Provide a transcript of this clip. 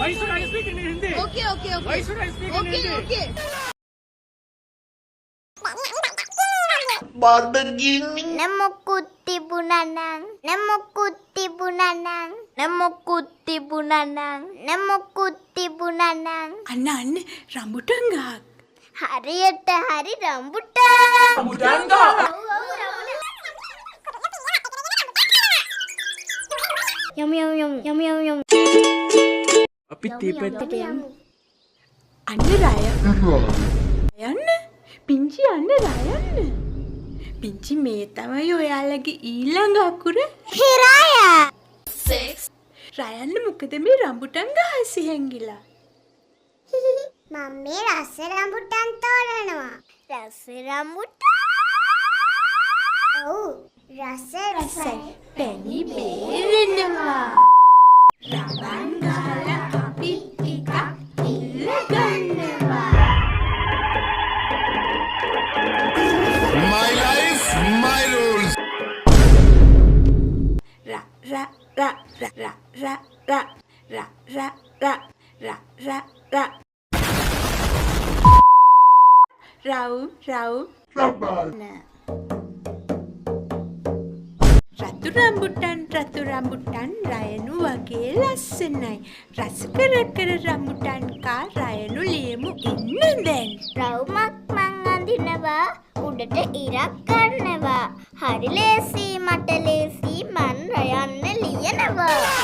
Why should I speak in Hindi? Okay. Why should I speak in Hindi? Okay. Namukut tibunanang, namukut tibunanang, namukut tibunanang, namukut tibunanang. අන්න රම්බුටන් ගහක්. හරියට හරි රම්බුටාන්. Rambutan ka! යම්. අපි තීපෙත් අන්න රය. යන්න. පිංචි යන්න රයන්න. පිංචි මේ තමයි ඔයාලගේ ඊළඟ අකුර. හිරායා. රයන්න මොකද මේ රම්බුටන් ගහ සිහැංගිලා? මම මේ රස රම්බුටාන් තෝරනවා. රස රම්බුටාන්. ඔව් රසයි. පැණි බේරෙනවා. රබන් ගහලා අපි ටිකක් ඉල්ල ගන්නවා. My life, my rules. Rau. රතු රම්බුටන් රයනු වගේ ලස්සනයි. රස කර රම්බුටන් කා රයනු ලියමු ඉන්න දැන්. රවුමක් මං අඳිනවා උඩට ඉරක් ගන්නවා. හරි ලේසි මට ලේසි.